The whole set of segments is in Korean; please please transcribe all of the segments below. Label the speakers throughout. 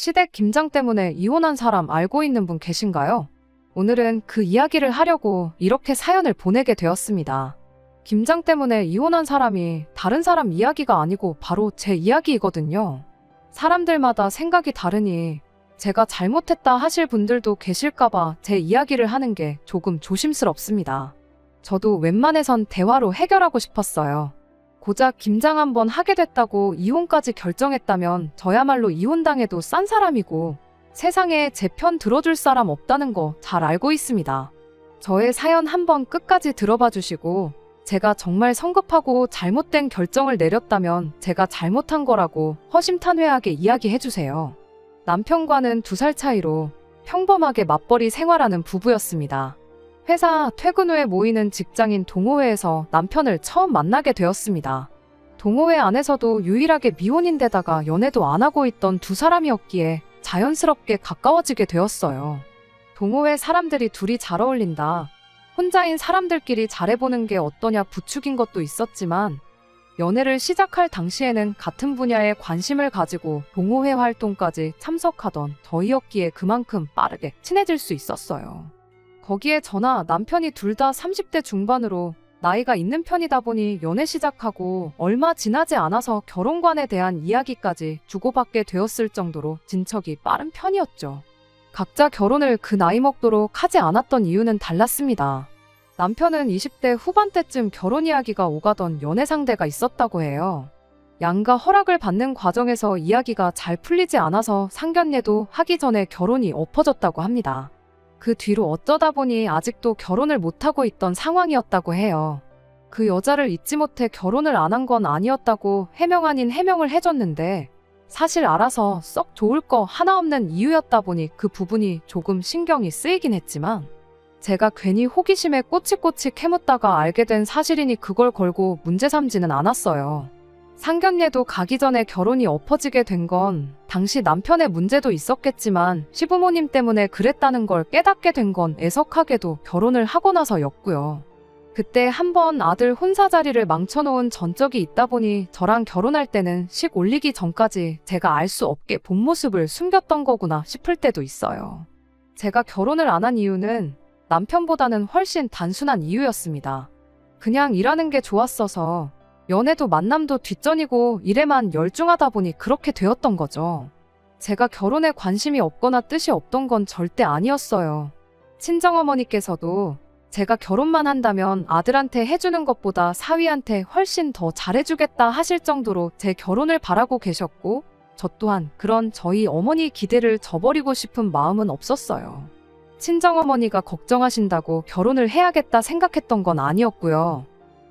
Speaker 1: 시댁 김장 때문에 이혼한 사람 알고 있는 분 계신가요? 오늘은 그 이야기를 하려고 이렇게 사연을 보내게 되었습니다. 김장 때문에 이혼한 사람이 다른 사람 이야기가 아니고 바로 제 이야기이거든요. 사람들마다 생각이 다르니 제가 잘못했다 하실 분들도 계실까봐 제 이야기를 하는 게 조금 조심스럽습니다. 저도 웬만해선 대화로 해결하고 싶었어요. 고작 김장 한번 하게 됐다고 이혼까지 결정했다면 저야말로 이혼당해도 싼 사람이고 세상에 제 편 들어줄 사람 없다는 거 잘 알고 있습니다. 저의 사연 한번 끝까지 들어봐 주시고 제가 정말 성급하고 잘못된 결정을 내렸다면 제가 잘못한 거라고 허심탄회하게 이야기해 주세요. 남편과는 2살 차이로 평범하게 맞벌이 생활하는 부부였습니다. 회사 퇴근 후에 모이는 직장인 동호회에서 남편을 처음 만나게 되었습니다. 동호회 안에서도 유일하게 미혼인데다가 연애도 안 하고 있던 2사람이었기에 자연스럽게 가까워지게 되었어요. 동호회 사람들이 둘이 잘 어울린다. 혼자인 사람들끼리 잘해보는 게 어떠냐 부추긴 것도 있었지만 연애를 시작할 당시에는 같은 분야에 관심을 가지고 동호회 활동까지 참석하던 저희였기에 그만큼 빠르게 친해질 수 있었어요. 거기에 저나 남편이 둘 다 30대 중반으로 나이가 있는 편이다 보니 연애 시작하고 얼마 지나지 않아서 결혼관에 대한 이야기까지 주고받게 되었을 정도로 진척이 빠른 편이었죠. 각자 결혼을 그 나이 먹도록 하지 않았던 이유는 달랐습니다. 남편은 20대 후반때쯤 결혼 이야기가 오가던 연애 상대가 있었다고 해요. 양가 허락을 받는 과정에서 이야기가 잘 풀리지 않아서 상견례도 하기 전에 결혼이 엎어졌다고 합니다. 그 뒤로 어쩌다 보니 아직도 결혼을 못하고 있던 상황이었다고 해요. 그 여자를 잊지 못해 결혼을 안 한 건 아니었다고 해명 아닌 해명을 해줬는데 사실 알아서 썩 좋을 거 하나 없는 이유였다 보니 그 부분이 조금 신경이 쓰이긴 했지만 제가 괜히 호기심에 꼬치꼬치 캐묻다가 알게 된 사실이니 그걸 걸고 문제 삼지는 않았어요. 상견례도 가기 전에 결혼이 엎어지게 된 건 당시 남편의 문제도 있었겠지만 시부모님 때문에 그랬다는 걸 깨닫게 된 건 애석하게도 결혼을 하고 나서였고요. 그때 한번 아들 혼사 자리를 망쳐놓은 전적이 있다 보니 저랑 결혼할 때는 식 올리기 전까지 제가 알 수 없게 본 모습을 숨겼던 거구나 싶을 때도 있어요. 제가 결혼을 안 한 이유는 남편보다는 훨씬 단순한 이유였습니다. 그냥 일하는 게 좋았어서 연애도 만남도 뒷전이고 일에만 열중하다 보니 그렇게 되었던 거죠. 제가 결혼에 관심이 없거나 뜻이 없던 건 절대 아니었어요. 친정어머니께서도 제가 결혼만 한다면 아들한테 해주는 것보다 사위한테 훨씬 더 잘해주겠다 하실 정도로 제 결혼을 바라고 계셨고 저 또한 그런 저희 어머니 기대를 저버리고 싶은 마음은 없었어요. 친정어머니가 걱정하신다고 결혼을 해야겠다 생각했던 건 아니었고요.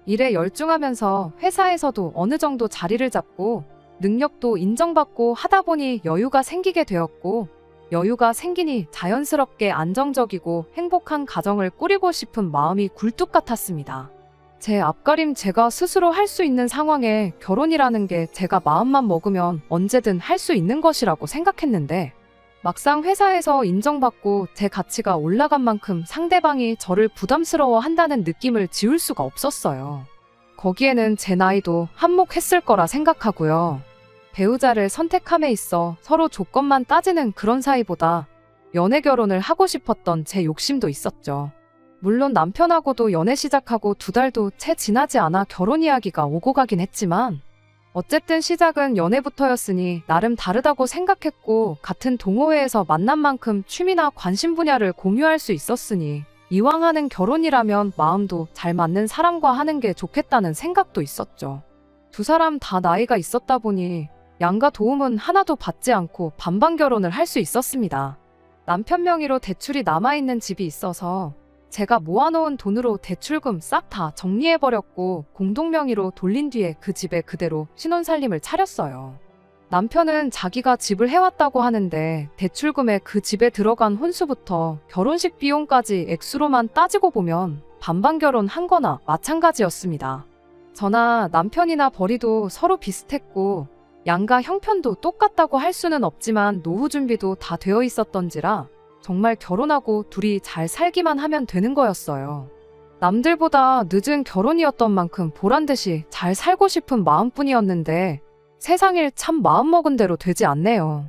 Speaker 1: 일에 열중하면서 회사에서도 어느 정도 자리를 잡고 능력도 인정받고 하다 보니 여유가 생기게 되었고 여유가 생기니 자연스럽게 안정적이고 행복한 가정을 꾸리고 싶은 마음이 굴뚝 같았습니다. 제 앞가림 제가 스스로 할 수 있는 상황에 결혼이라는 게 제가 마음만 먹으면 언제든 할 수 있는 것이라고 생각했는데 막상 회사에서 인정받고 제 가치가 올라간 만큼 상대방이 저를 부담스러워한다는 느낌을 지울 수가 없었어요. 거기에는 제 나이도 한몫했을 거라 생각하고요. 배우자를 선택함에 있어 서로 조건만 따지는 그런 사이보다 연애 결혼을 하고 싶었던 제 욕심도 있었죠. 물론 남편하고도 연애 시작하고 2달도 채 지나지 않아 결혼 이야기가 오고 가긴 했지만 어쨌든 시작은 연애부터였으니 나름 다르다고 생각했고 같은 동호회에서 만난 만큼 취미나 관심 분야를 공유할 수 있었으니 이왕 하는 결혼이라면 마음도 잘 맞는 사람과 하는 게 좋겠다는 생각도 있었죠. 2사람 다 나이가 있었다 보니 양가 도움은 하나도 받지 않고 반반 결혼을 할 수 있었습니다. 남편 명의로 대출이 남아있는 집이 있어서 제가 모아놓은 돈으로 대출금 싹 다 정리해버렸고 공동 명의로 돌린 뒤에 그 집에 그대로 신혼살림을 차렸어요. 남편은 자기가 집을 해왔다고 하는데 대출금에 그 집에 들어간 혼수부터 결혼식 비용까지 액수로만 따지고 보면 반반 결혼한 거나 마찬가지였습니다. 저나 남편이나 벌이도 서로 비슷했고 양가 형편도 똑같다고 할 수는 없지만 노후 준비도 다 되어 있었던지라 정말 결혼하고 둘이 잘 살기만 하면 되는 거였어요. 남들보다 늦은 결혼이었던 만큼 보란듯이 잘 살고 싶은 마음뿐이었는데 세상일 참 마음먹은 대로 되지 않네요.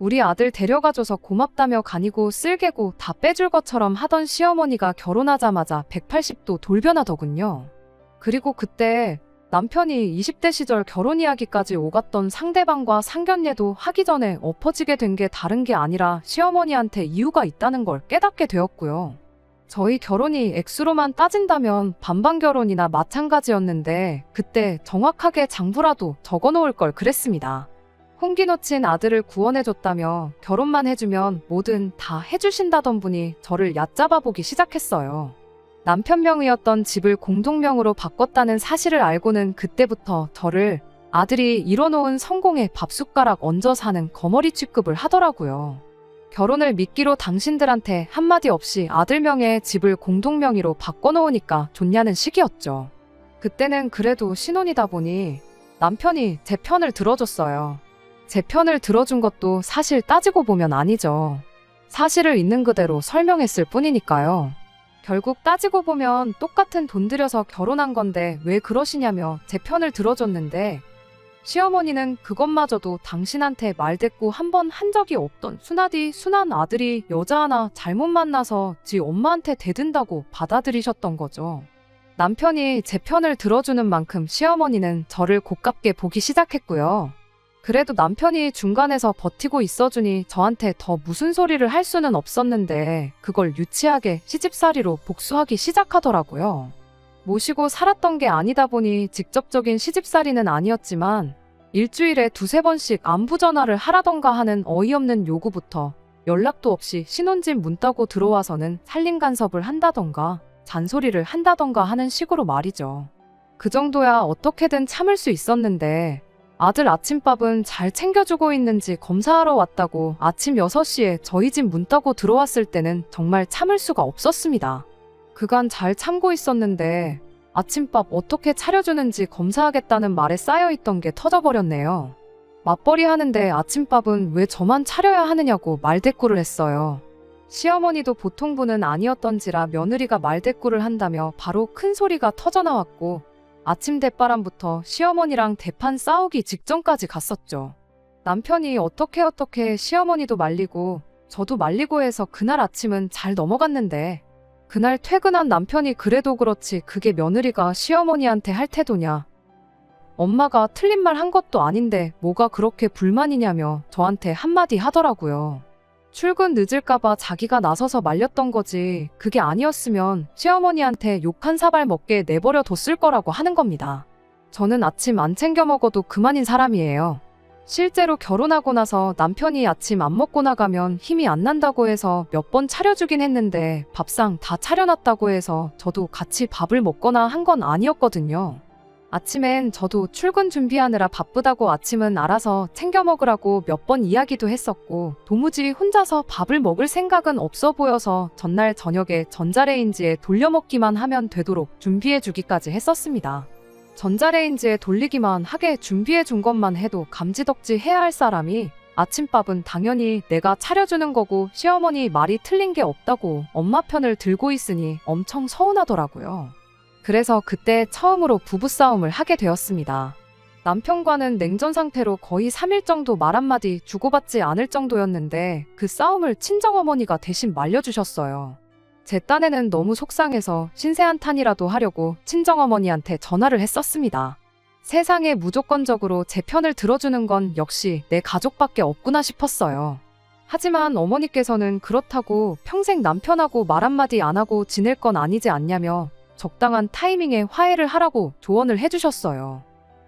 Speaker 1: 우리 아들 데려가줘서 고맙다며 간이고 쓸개고 다 빼줄 것처럼 하던 시어머니가 결혼하자마자 180도 돌변하더군요. 그리고 그때 남편이 20대 시절 결혼 이야기까지 오갔던 상대방과 상견례도 하기 전에 엎어지게 된 게 다른 게 아니라 시어머니한테 이유가 있다는 걸 깨닫게 되었고요. 저희 결혼이 액수로만 따진다면 반반 결혼이나 마찬가지였는데 그때 정확하게 장부라도 적어놓을 걸 그랬습니다. 홍기 놓친 아들을 구원해줬다며 결혼만 해주면 뭐든 다 해주신다던 분이 저를 얕잡아보기 시작했어요. 남편 명의였던 집을 공동명으로 바꿨다는 사실을 알고는 그때부터 저를 아들이 이뤄놓은 성공에 밥숟가락 얹어 사는 거머리 취급을 하더라고요. 결혼을 미끼로 당신들한테 한마디 없이 아들 명의의 집을 공동명의로 바꿔놓으니까 좋냐는 식이었죠. 그때는 그래도 신혼이다 보니 남편이 제 편을 들어줬어요. 제 편을 들어준 것도 사실 따지고 보면 아니죠. 사실을 있는 그대로 설명했을 뿐이니까요. 결국 따지고 보면 똑같은 돈 들여서 결혼한 건데 왜 그러시냐며 제 편을 들어줬는데 시어머니는 그것마저도 당신한테 말대꾸 한 번 한 적이 없던 순하디 순한 아들이 여자 하나 잘못 만나서 지 엄마한테 대든다고 받아들이셨던 거죠. 남편이 제 편을 들어주는 만큼 시어머니는 저를 고깝게 보기 시작했고요. 그래도 남편이 중간에서 버티고 있어주니 저한테 더 무슨 소리를 할 수는 없었는데 그걸 유치하게 시집살이로 복수하기 시작하더라고요. 모시고 살았던 게 아니다 보니 직접적인 시집살이는 아니었지만 일주일에 두세 번씩 안부 전화를 하라던가 하는 어이없는 요구부터 연락도 없이 신혼집 문 따고 들어와서는 살림 간섭을 한다던가 잔소리를 한다던가 하는 식으로 말이죠. 그 정도야 어떻게든 참을 수 있었는데 아들 아침밥은 잘 챙겨주고 있는지 검사하러 왔다고 아침 6시에 저희 집 문 따고 들어왔을 때는 정말 참을 수가 없었습니다. 그간 잘 참고 있었는데 아침밥 어떻게 차려주는지 검사하겠다는 말에 쌓여있던 게 터져버렸네요. 맞벌이 하는데 아침밥은 왜 저만 차려야 하느냐고 말대꾸를 했어요. 시어머니도 보통 분은 아니었던지라 며느리가 말대꾸를 한다며 바로 큰 소리가 터져나왔고 아침 대바람부터 시어머니랑 대판 싸우기 직전까지 갔었죠. 남편이 어떻게 시어머니도 말리고 저도 말리고 해서 그날 아침은 잘 넘어갔는데 그날 퇴근한 남편이 그래도 그렇지 그게 며느리가 시어머니한테 할 태도냐. 엄마가 틀린 말 한 것도 아닌데 뭐가 그렇게 불만이냐며 저한테 한마디 하더라고요. 출근 늦을까봐 자기가 나서서 말렸던 거지 그게 아니었으면 시어머니한테 욕 한 사발 먹게 내버려 뒀을 거라고 하는 겁니다. 저는 아침 안 챙겨 먹어도 그만인 사람이에요. 실제로 결혼하고 나서 남편이 아침 안 먹고 나가면 힘이 안 난다고 해서 몇 번 차려주긴 했는데 밥상 다 차려놨다고 해서 저도 같이 밥을 먹거나 한 건 아니었거든요. 아침엔 저도 출근 준비하느라 바쁘다고 아침은 알아서 챙겨 먹으라고 몇 번 이야기도 했었고 도무지 혼자서 밥을 먹을 생각은 없어 보여서 전날 저녁에 전자레인지에 돌려먹기만 하면 되도록 준비해주기까지 했었습니다. 전자레인지에 돌리기만 하게 준비해준 것만 해도 감지덕지 해야 할 사람이 아침밥은 당연히 내가 차려주는 거고 시어머니 말이 틀린 게 없다고 엄마 편을 들고 있으니 엄청 서운하더라고요. 그래서 그때 처음으로 부부싸움을 하게 되었습니다. 남편과는 냉전 상태로 거의 3일 정도 말 한마디 주고받지 않을 정도였는데 그 싸움을 친정어머니가 대신 말려주셨어요. 제 딴에는 너무 속상해서 신세한탄이라도 하려고 친정어머니한테 전화를 했었습니다. 세상에 무조건적으로 제 편을 들어주는 건 역시 내 가족밖에 없구나 싶었어요. 하지만 어머니께서는 그렇다고 평생 남편하고 말 한마디 안 하고 지낼 건 아니지 않냐며 적당한 타이밍에 화해를 하라고 조언을 해주셨어요.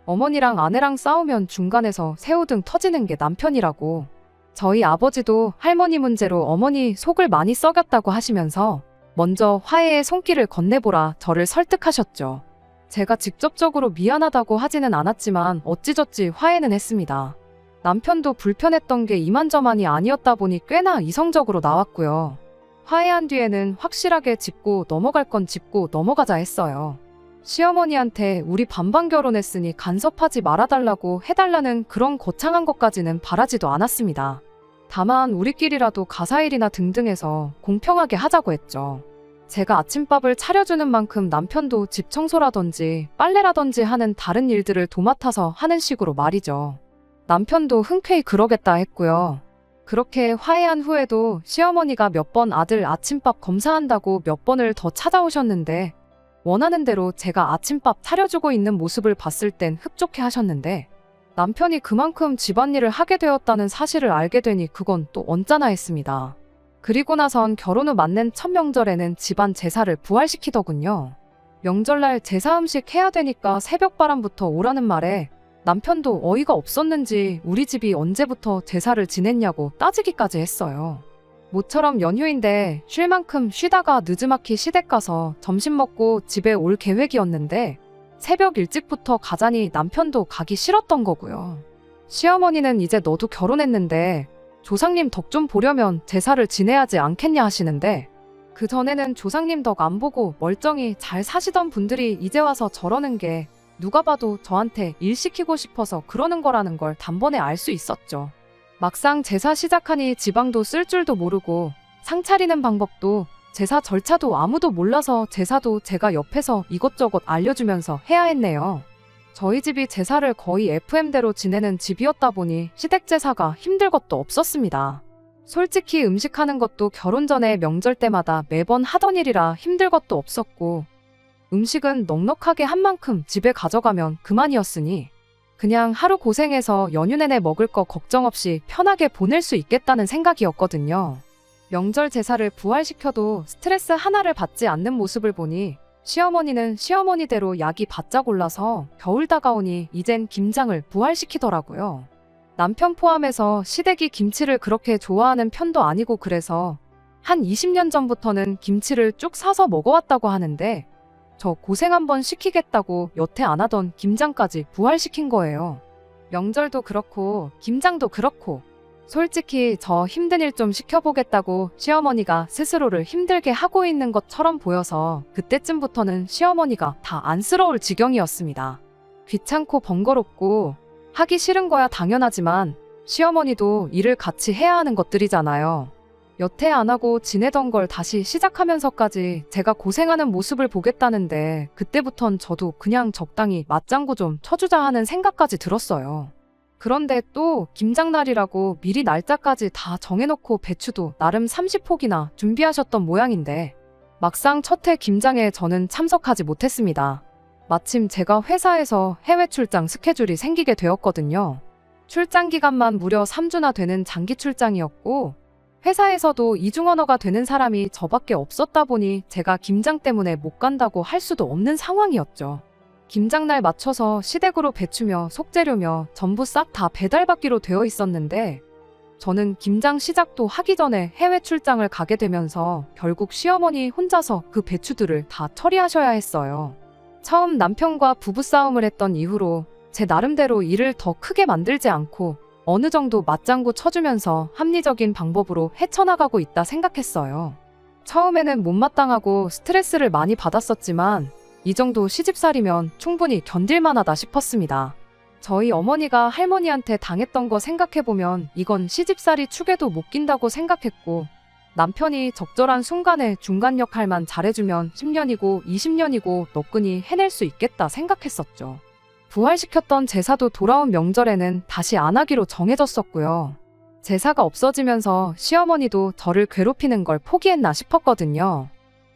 Speaker 1: 어머니랑 아내랑 싸우면 중간에서 새우등 터지는 게 남편이라고. 저희 아버지도 할머니 문제로 어머니 속을 많이 썩였다고 하시면서 먼저 화해의 손길을 건네보라 저를 설득하셨죠. 제가 직접적으로 미안하다고 하지는 않았지만 어찌저찌 화해는 했습니다. 남편도 불편했던 게 이만저만이 아니었다 보니 꽤나 이성적으로 나왔고요. 화해한 뒤에는 확실하게 짚고 넘어갈 건 짚고 넘어가자 했어요. 시어머니한테 우리 반반 결혼했으니 간섭하지 말아달라고 해달라는 그런 거창한 것까지는 바라지도 않았습니다. 다만 우리끼리라도 가사일이나 등등해서 공평하게 하자고 했죠. 제가 아침밥을 차려주는 만큼 남편도 집 청소라든지 빨래라든지 하는 다른 일들을 도맡아서 하는 식으로 말이죠. 남편도 흔쾌히 그러겠다 했고요. 그렇게 화해한 후에도 시어머니가 몇 번 아들 아침밥 검사한다고 몇 번을 더 찾아오셨는데 원하는 대로 제가 아침밥 차려주고 있는 모습을 봤을 땐 흡족해 하셨는데 남편이 그만큼 집안일을 하게 되었다는 사실을 알게 되니 그건 또 언짢아 했습니다. 그리고 나선 결혼 후 맞는 첫 명절에는 집안 제사를 부활시키더군요. 명절날 제사 음식 해야 되니까 새벽바람부터 오라는 말에 남편도 어이가 없었는지 우리 집이 언제부터 제사를 지냈냐고 따지기까지 했어요. 모처럼 연휴인데 쉴 만큼 쉬다가 느즈마키 시댁 가서 점심 먹고 집에 올 계획이었는데 새벽 일찍부터 가자니 남편도 가기 싫었던 거고요. 시어머니는 이제 너도 결혼했는데 조상님 덕 좀 보려면 제사를 지내야지 않겠냐 하시는데 그 전에는 조상님 덕 안 보고 멀쩡히 잘 사시던 분들이 이제 와서 저러는 게 누가 봐도 저한테 일 시키고 싶어서 그러는 거라는 걸 단번에 알 수 있었죠. 막상 제사 시작하니 지방도 쓸 줄도 모르고 상 차리는 방법도 제사 절차도 아무도 몰라서 제사도 제가 옆에서 이것저것 알려주면서 해야 했네요. 저희 집이 제사를 거의 FM대로 지내는 집이었다 보니 시댁 제사가 힘들 것도 없었습니다. 솔직히 음식하는 것도 결혼 전에 명절 때마다 매번 하던 일이라 힘들 것도 없었고 음식은 넉넉하게 한 만큼 집에 가져가면 그만이었으니 그냥 하루 고생해서 연휴 내내 먹을 거 걱정 없이 편하게 보낼 수 있겠다는 생각이었거든요. 명절 제사를 부활시켜도 스트레스 하나를 받지 않는 모습을 보니 시어머니는 시어머니대로 약이 바짝 올라서 겨울 다가오니 이젠 김장을 부활시키더라고요. 남편 포함해서 시댁이 김치를 그렇게 좋아하는 편도 아니고 그래서 한 20년 전부터는 김치를 쭉 사서 먹어왔다고 하는데 저 고생 한번 시키겠다고 여태 안 하던 김장까지 부활시킨 거예요. 명절도 그렇고 김장도 그렇고 솔직히 저 힘든 일 좀 시켜보겠다고 시어머니가 스스로를 힘들게 하고 있는 것처럼 보여서 그때쯤부터는 시어머니가 다 안쓰러울 지경이었습니다. 귀찮고 번거롭고 하기 싫은 거야 당연하지만 시어머니도 일을 같이 해야 하는 것들이잖아요. 여태 안 하고 지내던 걸 다시 시작하면서까지 제가 고생하는 모습을 보겠다는데 그때부턴 저도 그냥 적당히 맞장구 좀 쳐주자 하는 생각까지 들었어요. 그런데 또 김장날이라고 미리 날짜까지 다 정해놓고 배추도 나름 30포기나 준비하셨던 모양인데 막상 첫 해 김장에 저는 참석하지 못했습니다. 마침 제가 회사에서 해외 출장 스케줄이 생기게 되었거든요. 출장 기간만 무려 3주나 되는 장기 출장이었고 회사에서도 이중 언어가 되는 사람이 저밖에 없었다 보니 제가 김장 때문에 못 간다고 할 수도 없는 상황이었죠. 김장날 맞춰서 시댁으로 배추며 속재료며 전부 싹 다 배달받기로 되어 있었는데 저는 김장 시작도 하기 전에 해외 출장을 가게 되면서 결국 시어머니 혼자서 그 배추들을 다 처리하셔야 했어요. 처음 남편과 부부싸움을 했던 이후로 제 나름대로 일을 더 크게 만들지 않고 어느 정도 맞장구 쳐주면서 합리적인 방법으로 헤쳐나가고 있다 생각했어요. 처음에는 못마땅하고 스트레스를 많이 받았었지만 이 정도 시집살이면 충분히 견딜만하다 싶었습니다. 저희 어머니가 할머니한테 당했던 거 생각해보면 이건 시집살이 축에도 못 낀다고 생각했고 남편이 적절한 순간에 중간 역할만 잘해주면 10년이고 20년이고 너끈히 해낼 수 있겠다 생각했었죠. 부활시켰던 제사도 돌아온 명절에는 다시 안 하기로 정해졌었고요. 제사가 없어지면서 시어머니도 저를 괴롭히는 걸 포기했나 싶었거든요.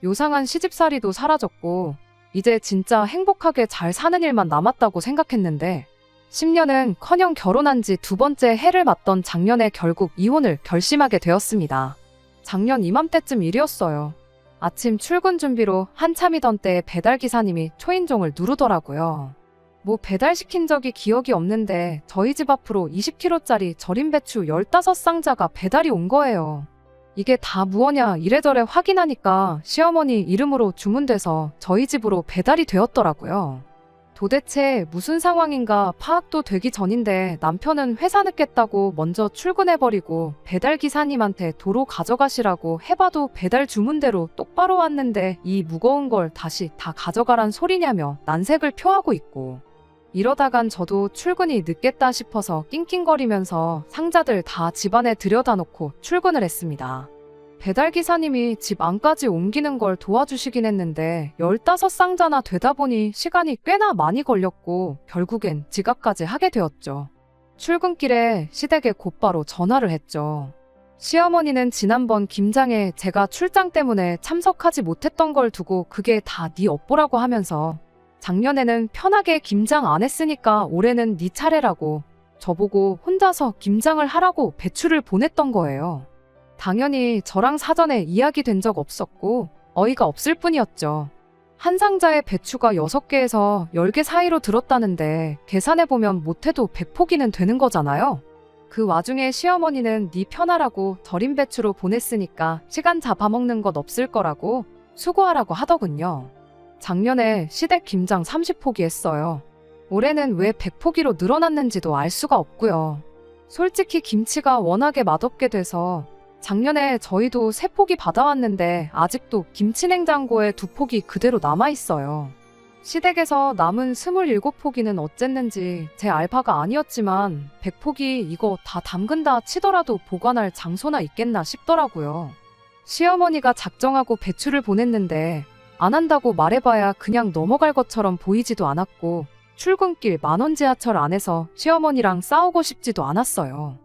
Speaker 1: 요상한 시집살이도 사라졌고 이제 진짜 행복하게 잘 사는 일만 남았다고 생각했는데 10년은 커녕 결혼한 지 두 번째 해를 맞던 작년에 결국 이혼을 결심하게 되었습니다. 작년 이맘때쯤 일이었어요. 아침 출근 준비로 한참이던 때에 배달기사님이 초인종을 누르더라고요. 뭐 배달시킨 적이 기억이 없는데 저희 집 앞으로 20kg짜리 절임 배추 15상자가 배달이 온 거예요. 이게 다 무엇냐 이래저래 확인하니까 시어머니 이름으로 주문돼서 저희 집으로 배달이 되었더라고요. 도대체 무슨 상황인가 파악도 되기 전인데 남편은 회사 늦겠다고 먼저 출근해버리고 배달기사님한테 도로 가져가시라고 해봐도 배달 주문대로 똑바로 왔는데 이 무거운 걸 다시 다 가져가란 소리냐며 난색을 표하고 있고 이러다간 저도 출근이 늦겠다 싶어서 낑낑거리면서 상자들 다 집안에 들여다놓고 출근을 했습니다. 배달기사님이 집 안까지 옮기는 걸 도와주시긴 했는데 15상자나 되다 보니 시간이 꽤나 많이 걸렸고 결국엔 지각까지 하게 되었죠. 출근길에 시댁에 곧바로 전화를 했죠. 시어머니는 지난번 김장에 제가 출장 때문에 참석하지 못했던 걸 두고 그게 다 네 업보라고 하면서 작년에는 편하게 김장 안 했으니까 올해는 네 차례라고 저보고 혼자서 김장을 하라고 배추를 보냈던 거예요. 당연히 저랑 사전에 이야기된 적 없었고 어이가 없을 뿐이었죠. 한 상자에 배추가 6개에서 10개 사이로 들었다는데 계산해보면 못해도 100포기는 되는 거잖아요. 그 와중에 시어머니는 네 편하라고 절인 배추로 보냈으니까 시간 잡아먹는 것 없을 거라고 수고하라고 하더군요. 작년에 시댁 김장 30포기 했어요. 올해는 왜 100포기로 늘어났는지도 알 수가 없고요. 솔직히 김치가 워낙에 맛없게 돼서 작년에 저희도 3포기 받아왔는데 아직도 김치냉장고에 2포기 그대로 남아있어요. 시댁에서 남은 27포기는 어쨌는지 제 알바가 아니었지만 100포기 이거 다 담근다 치더라도 보관할 장소나 있겠나 싶더라고요. 시어머니가 작정하고 배추를 보냈는데 안 한다고 말해봐야 그냥 넘어갈 것처럼 보이지도 않았고 출근길 만원 지하철 안에서 시어머니랑 싸우고 싶지도 않았어요.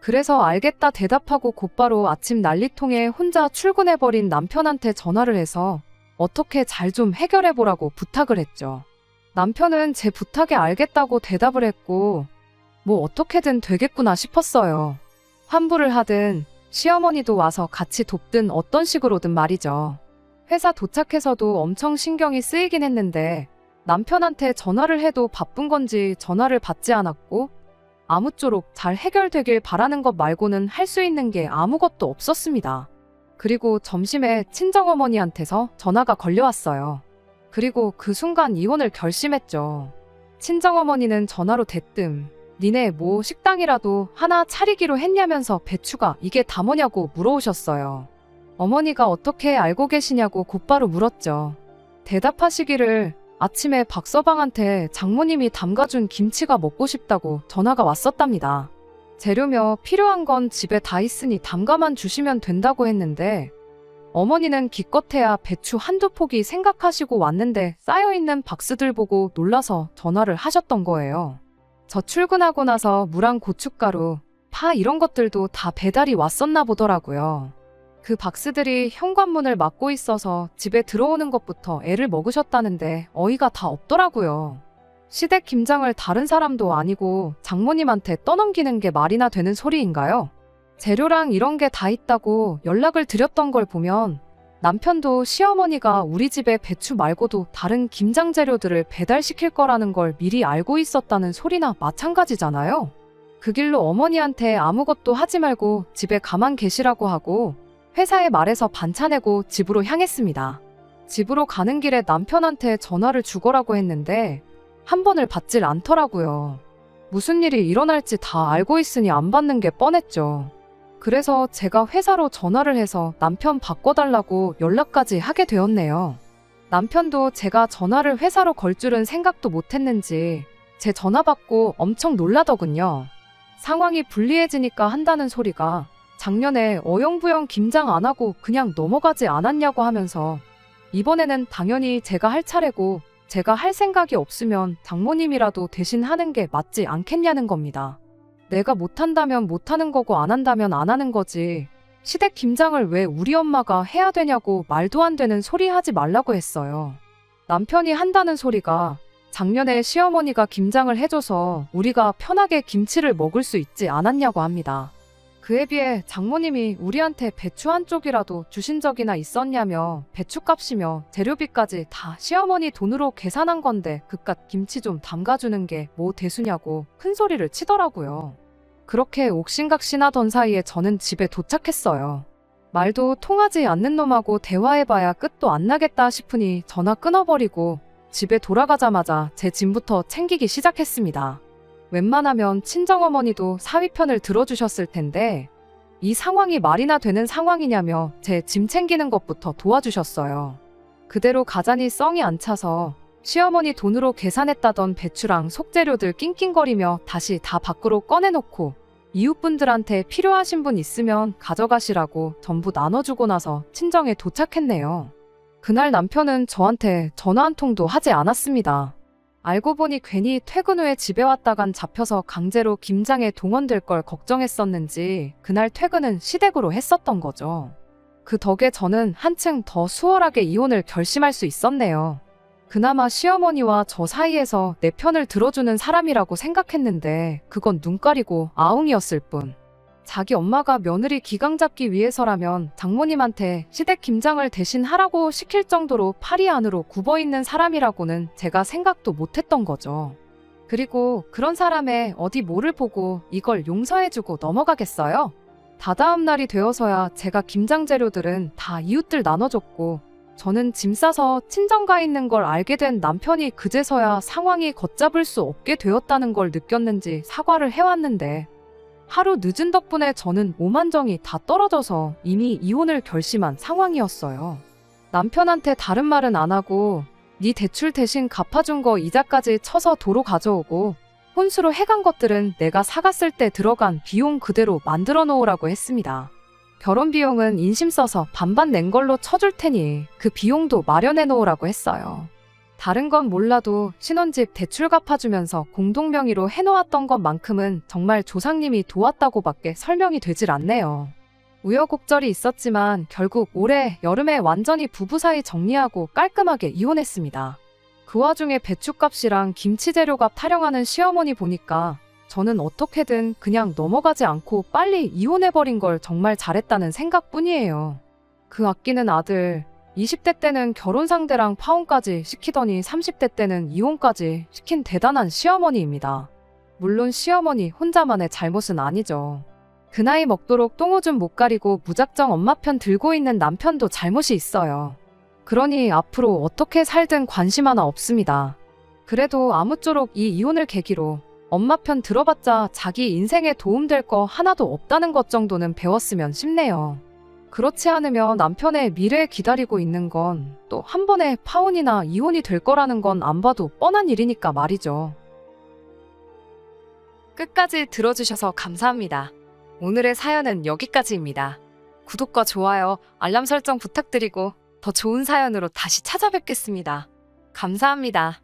Speaker 1: 그래서 알겠다 대답하고 곧바로 아침 난리통에 혼자 출근해버린 남편한테 전화를 해서 어떻게 잘 좀 해결해보라고 부탁을 했죠. 남편은 제 부탁에 알겠다고 대답을 했고 뭐 어떻게든 되겠구나 싶었어요. 환불을 하든 시어머니도 와서 같이 돕든 어떤 식으로든 말이죠. 회사 도착해서도 엄청 신경이 쓰이긴 했는데 남편한테 전화를 해도 바쁜 건지 전화를 받지 않았고 아무쪼록 잘 해결되길 바라는 것 말고는 할 수 있는 게 아무것도 없었습니다. 그리고 점심에 친정어머니한테서 전화가 걸려왔어요. 그리고 그 순간 이혼을 결심했죠. 친정어머니는 전화로 대뜸 니네 뭐 식당이라도 하나 차리기로 했냐면서 배추가 이게 다 뭐냐고 물어오셨어요. 어머니가 어떻게 알고 계시냐고 곧바로 물었죠. 대답하시기를 아침에 박서방한테 장모님이 담가준 김치가 먹고 싶다고 전화가 왔었답니다. 재료며 필요한 건 집에 다 있으니 담가만 주시면 된다고 했는데 어머니는 기껏해야 배추 한두 포기 생각하시고 왔는데 쌓여있는 박스들 보고 놀라서 전화를 하셨던 거예요. 저 출근하고 나서 무랑 고춧가루, 파 이런 것들도 다 배달이 왔었나 보더라고요. 그 박스들이 현관문을 막고 있어서 집에 들어오는 것부터 애를 먹으셨다는데 어이가 다 없더라고요. 시댁 김장을 다른 사람도 아니고 장모님한테 떠넘기는 게 말이나 되는 소리인가요? 재료랑 이런 게 다 있다고 연락을 드렸던 걸 보면 남편도 시어머니가 우리 집에 배추 말고도 다른 김장 재료들을 배달시킬 거라는 걸 미리 알고 있었다는 소리나 마찬가지잖아요. 그 길로 어머니한테 아무것도 하지 말고 집에 가만 계시라고 하고 회사에 말해서 반차내고 집으로 향했습니다. 집으로 가는 길에 남편한테 전화를 주거라고 했는데 한 번을 받질 않더라고요. 무슨 일이 일어날지 다 알고 있으니 안 받는 게 뻔했죠. 그래서 제가 회사로 전화를 해서 남편 바꿔달라고 연락까지 하게 되었네요. 남편도 제가 전화를 회사로 걸 줄은 생각도 못했는지 제 전화 받고 엄청 놀라더군요. 상황이 불리해지니까 한다는 소리가 작년에 어영부영 김장 안 하고 그냥 넘어가지 않았냐고 하면서 이번에는 당연히 제가 할 차례고 제가 할 생각이 없으면 장모님이라도 대신 하는 게 맞지 않겠냐는 겁니다. 내가 못한다면 못하는 거고 안 한다면 안 하는 거지. 시댁 김장을 왜 우리 엄마가 해야 되냐고 말도 안 되는 소리 하지 말라고 했어요. 남편이 한다는 소리가 작년에 시어머니가 김장을 해줘서 우리가 편하게 김치를 먹을 수 있지 않았냐고 합니다. 그에 비해 장모님이 우리한테 배추 한 쪽이라도 주신 적이나 있었냐며 배추값이며 재료비까지 다 시어머니 돈으로 계산한 건데 그깟 김치 좀 담가주는 게 뭐 대수냐고 큰 소리를 치더라고요. 그렇게 옥신각신하던 사이에 저는 집에 도착했어요. 말도 통하지 않는 놈하고 대화해봐야 끝도 안 나겠다 싶으니 전화 끊어버리고 집에 돌아가자마자 제 짐부터 챙기기 시작했습니다. 웬만하면 친정어머니도 사위 편을 들어주셨을 텐데 이 상황이 말이나 되는 상황이냐며 제 짐 챙기는 것부터 도와주셨어요. 그대로 가자니 썽이 안 차서 시어머니 돈으로 계산했다던 배추랑 속재료들 낑낑거리며 다시 다 밖으로 꺼내놓고 이웃분들한테 필요하신 분 있으면 가져가시라고 전부 나눠주고 나서 친정에 도착했네요. 그날 남편은 저한테 전화 한 통도 하지 않았습니다. 알고 보니 괜히 퇴근 후에 집에 왔다간 잡혀서 강제로 김장에 동원될 걸 걱정했었는지 그날 퇴근은 시댁으로 했었던 거죠. 그 덕에 저는 한층 더 수월하게 이혼을 결심할 수 있었네요. 그나마 시어머니와 저 사이에서 내 편을 들어주는 사람이라고 생각했는데 그건 눈 가리고 아웅이었을 뿐. 자기 엄마가 며느리 기강 잡기 위해서라면 장모님한테 시댁 김장을 대신 하라고 시킬 정도로 팔이 안으로 굽어있는 사람이라고는 제가 생각도 못했던 거죠. 그리고 그런 사람의 어디 뭐를 보고 이걸 용서해주고 넘어가겠어요? 다다음 날이 되어서야 제가 김장 재료들은 다 이웃들 나눠줬고 저는 짐 싸서 친정가 있는 걸 알게 된 남편이 그제서야 상황이 걷잡을 수 없게 되었다는 걸 느꼈는지 사과를 해왔는데 하루 늦은 덕분에 저는 오만정이 다 떨어져서 이미 이혼을 결심한 상황이었어요. 남편한테 다른 말은 안 하고 네 대출 대신 갚아준 거 이자까지 쳐서 도로 가져오고 혼수로 해간 것들은 내가 사갔을 때 들어간 비용 그대로 만들어 놓으라고 했습니다. 결혼 비용은 인심 써서 반반 낸 걸로 쳐줄 테니 그 비용도 마련해 놓으라고 했어요. 다른 건 몰라도 신혼집 대출 갚아주면서 공동명의로 해놓았던 것만큼은 정말 조상님이 도왔다고밖에 설명이 되질 않네요. 우여곡절이 있었지만 결국 올해 여름에 완전히 부부 사이 정리하고 깔끔하게 이혼했습니다. 그 와중에 배추값이랑 김치 재료값 타령하는 시어머니 보니까 저는 어떻게든 그냥 넘어가지 않고 빨리 이혼해버린 걸 정말 잘했다는 생각뿐이에요. 그 아끼는 아들, 20대 때는 결혼 상대랑 파혼까지 시키더니 30대 때는 이혼까지 시킨 대단한 시어머니입니다. 물론 시어머니 혼자만의 잘못은 아니죠. 그 나이 먹도록 똥오줌 못 가리고 무작정 엄마 편 들고 있는 남편도 잘못이 있어요. 그러니 앞으로 어떻게 살든 관심 하나 없습니다. 그래도 아무쪼록 이 이혼을 계기로 엄마 편 들어봤자 자기 인생에 도움될 거 하나도 없다는 것 정도는 배웠으면 싶네요. 그렇지 않으면 남편의 미래에 기다리고 있는 건 또 한 번에 파혼이나 이혼이 될 거라는 건 안 봐도 뻔한 일이니까 말이죠. 끝까지 들어주셔서 감사합니다. 오늘의 사연은 여기까지입니다. 구독과 좋아요, 알람 설정 부탁드리고 더 좋은 사연으로 다시 찾아뵙겠습니다. 감사합니다.